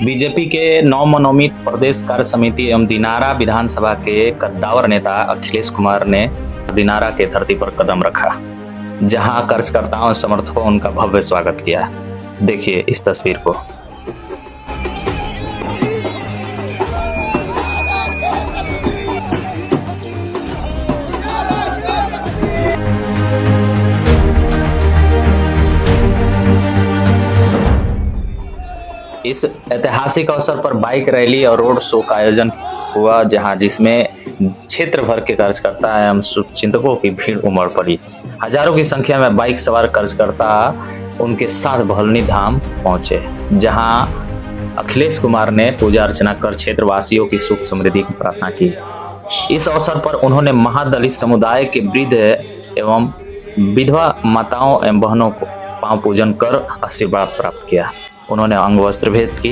BJP के नवमनोनीत प्रदेश कार्य समिति एवं दिनारा विधानसभा के कद्दावर नेता अखिलेश कुमार ने दिनारा के धरती पर कदम रखा, जहां कार्यकर्ताओं और समर्थकों उनका भव्य स्वागत किया। देखिए इस तस्वीर को। इस ऐतिहासिक अवसर पर बाइक रैली और रोड शो का आयोजन हुआ, जिसमें क्षेत्र भर के कार्यकर्ता एवं शुभचिंतकों की भीड़ उमड़ पड़ी। हजारों की संख्या में बाइक सवार कार्यकर्ता उनके साथ भलनी धाम पहुंचे, जहां अखिलेश कुमार ने पूजा अर्चना कर क्षेत्र वासियों की सुख समृद्धि की प्रार्थना की। इस अवसर पर उन्होंने महादलित समुदाय के वृद्ध एवं विधवा माताओं एवं बहनों को पांव पूजन कर आशीर्वाद प्राप्त किया। उन्होंने अंग वस्त्र भेंट की।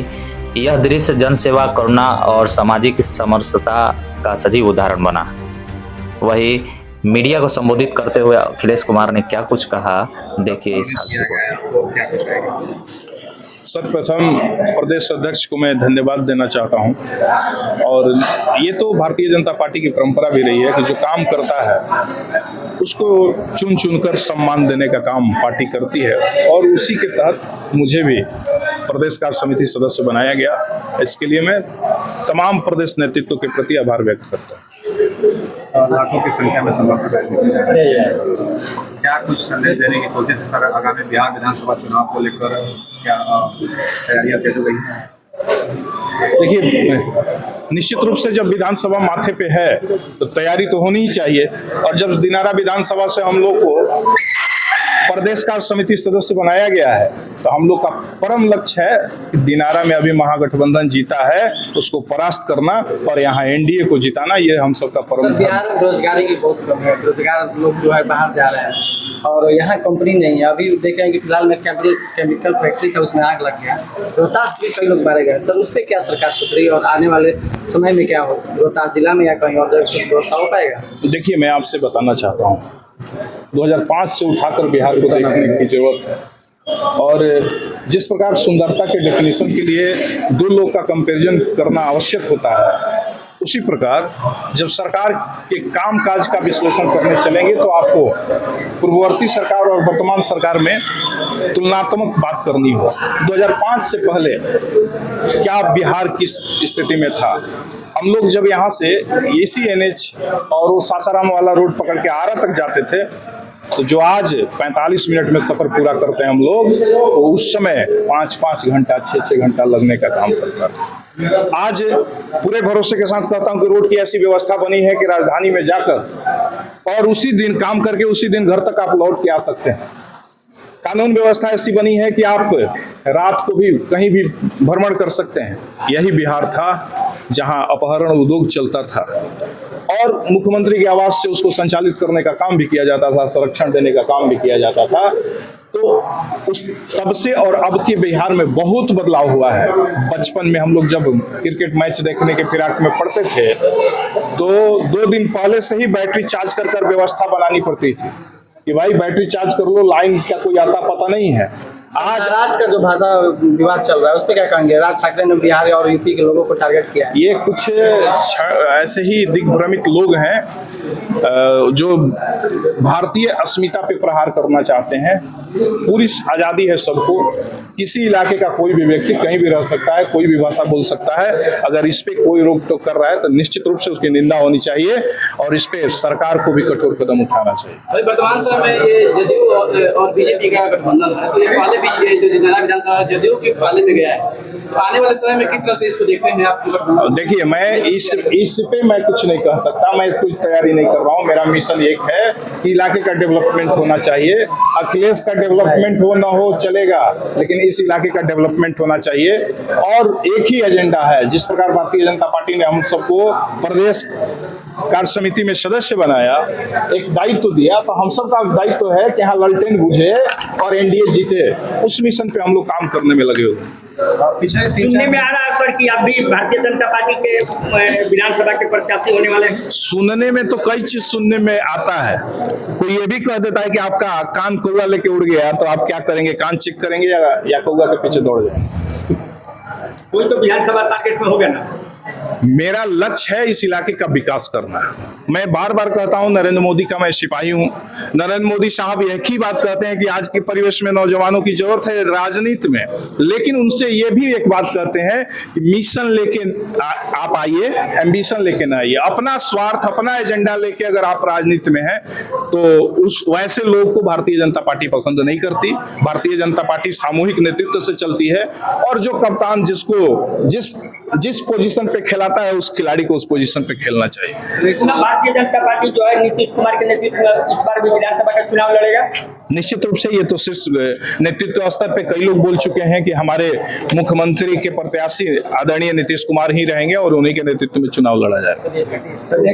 यह दृश्य जनसेवा, करुणा और सामाजिक समरसता का सजीव उदाहरण बना। वहीं मीडिया को संबोधित करते हुए अखिलेश कुमार ने क्या कुछ कहा, देखिए इस खास रिपोर्ट। सर्वप्रथम प्रदेश अध्यक्ष को मैं धन्यवाद देना चाहता हूं, और ये तो भारतीय जनता पार्टी की परंपरा भी रही है कि जो काम करता है उसको चुन चुनकर सम्मान देने का काम पार्टी करती है, और उसी के तहत मुझे भी प्रदेश कार्य समिति सदस्य बनाया गया। इसके लिए मैं तमाम प्रदेश नेतृत्व के प्रति आभार व्यक्त करता हूँ। लाखों की संख्या में समर्थक क्या कुछ संदेश देने की कोशिश है सर? आगामी बिहार विधानसभा चुनाव को लेकर क्या तैयारियां तेज हो गई हैं? देखिए, निश्चित रूप से जब विधानसभा माथे पे है तो तैयारी तो होनी ही चाहिए, और जब दिनारा विधानसभा से हम लोग को प्रदेश कार्य समिति सदस्य बनाया गया है तो हम लोग का परम लक्ष्य है कि दिनारा में अभी महागठबंधन जीता है उसको परास्त करना और यहाँ एनडीए को जिताना। ये हम सबका परम। बिहार में रोजगारी की बहुत कमी है, रोजगार लोग जो है बाहर जा रहे हैं और यहाँ कंपनी नहीं है। अभी देखें कि फिलहाल में केमिकल फैक्ट्री था, उसमें आग लग गया। रोहतास के कई लोग मारे गए। सर उस पर क्या सरकार सोच रही है और आने वाले समय में क्या हो, रोहतास जिला में या कहीं और जगह कुछ व्यवस्था हो पाएगा? देखिए, मैं आपसे बताना चाहता हूँ 2005 से उठाकर बिहार को देखने की जरूरत है, और जिस प्रकार सुंदरता के डेफिनेशन के लिए दो लोग का कंपैरिजन करना आवश्यक होता है, उसी प्रकार जब सरकार के कामकाज का विश्लेषण करने चलेंगे तो आपको पूर्ववर्ती सरकार और वर्तमान सरकार में तुलनात्मक बात करनी हो। 2005 से पहले क्या बिहार किस स्थिति में था? हम लोग जब यहाँ से ACNH और वो सासाराम वाला रोड पकड़ के आरा तक जाते थे, तो जो आज 45 मिनट में सफर पूरा करते हैं हम लोग, तो उस समय 5-5 घंटा 6-6 घंटा लगने का काम करता है। आज पूरे भरोसे के साथ कहता हूं कि रोड की ऐसी व्यवस्था बनी है कि राजधानी में जाकर और उसी दिन काम करके उसी दिन घर तक आप लौट के आ सकते हैं। कानून व्यवस्था ऐसी बनी है कि आप रात को भी कहीं भी भ्रमण कर सकते हैं। यही बिहार था जहां अपहरण उद्योग चलता था, और मुख्यमंत्री के आवास से उसको संचालित करने का काम भी किया जाता था, संरक्षण देने का काम भी किया जाता था। तो उस तब से और अब के बिहार में बहुत बदलाव हुआ है। बचपन में हम लोग जब क्रिकेट मैच देखने के फिराक में पड़ते थे तो 2 दिन पहले से ही बैटरी चार्ज कर व्यवस्था बनानी पड़ती थी कि भाई बैटरी चार्ज कर लो, लाइन का कोई आता पता नहीं है। आज महाराष्ट्र का जो भाषा विवाद चल रहा है उस पर क्या कहेंगे? राज ठाकरे ने बिहार और यूपी के लोगों को टारगेट किया है। ये कुछ ऐसे ही दिग्भ्रमित लोग हैं जो भारतीय अस्मिता पे प्रहार करना चाहते हैं। पूरी आजादी है सबको, किसी इलाके का कोई भी व्यक्ति कहीं भी रह सकता है, कोई भी भाषा बोल सकता है। अगर इस पे कोई रोक टोक कर रहा है तो निश्चित रूप से उसकी निंदा होनी चाहिए, और इस पे सरकार को भी कठोर कदम उठाना चाहिए। वर्तमान समय में ये जदयू और बीजेपी का गठबंधन है, तो ये पहले भी जो दिनारा विधानसभा जदयू के पहले में गया है, तो आने वाले समय में किस तरह से इसको देखते हैं आप? देखिए, मैं इस पे मैं कुछ नहीं कह सकता, मैं कुछ तैयारी नहीं कर रहा हूँ। मेरा मिशन एक है कि इलाके का डेवलपमेंट होना चाहिए। अखिलेश का डेवलपमेंट हो ना हो चलेगा, लेकिन इस इलाके का डेवलपमेंट होना चाहिए। और एक ही एजेंडा है, जिस प्रकार भारतीय जनता पार्टी ने हम सबको प्रदेश कार्य समिति में सदस्य बनाया, एक दायित्व दिया, तो हम सबका दायित्व है कि यहाँ ललटेन बुझे और एनडीए जीते। उस मिशन पे हम लोग काम करने में लगे हुए। सुनने में आ रहा है सर कि आप भी भारतीय जनता पार्टी के विधानसभा के प्रत्याशी होने वाले हैं। सुनने में तो कई चीज सुनने में आता है। कोई ये भी कह देता है कि आपका कान कौवा लेके उड़ गया तो आप क्या करेंगे? कान चेक करेंगे या कौवा के पीछे दौड़ जाएंगे? कोई तो विधानसभा टारगेट में होगा ना। मेरा लक्ष्य है इस इलाके का विकास करना। मैं बार बार कहता हूं नरेंद्र मोदी का मैं सिपाही हूं। नरेंद्र मोदी साहब एक ही बात कहते हैं कि आज के परिवेश में नौजवानों की जरूरत है राजनीति में, लेकिन उनसे ये भी एक बात कहते हैं कि मिशन लेके आप आइए, एम्बिशन लेके ना आइए। अपना स्वार्थ, अपना एजेंडा लेके अगर आप राजनीति में हैं तो उस वैसे लोग को भारतीय जनता पार्टी पसंद नहीं करती। भारतीय जनता पार्टी सामूहिक नेतृत्व से चलती है और जो कप्तान जिसको जिस पोजीशन पे खिलाता है उस खिलाड़ी को उस पोजीशन पे खेलना चाहिए। भारतीय जनता पार्टी जो है नीतीश कुमार के नेतृत्व में इस बार भी विधानसभा का चुनाव लड़ेगा। निश्चित रूप से ये तो सिर्फ नेतृत्व स्तर पे कई लोग बोल चुके हैं कि हमारे मुख्यमंत्री के प्रत्याशी आदरणीय नीतीश कुमार ही रहेंगे और उन्हीं के नेतृत्व में चुनाव लड़ा जाएगा।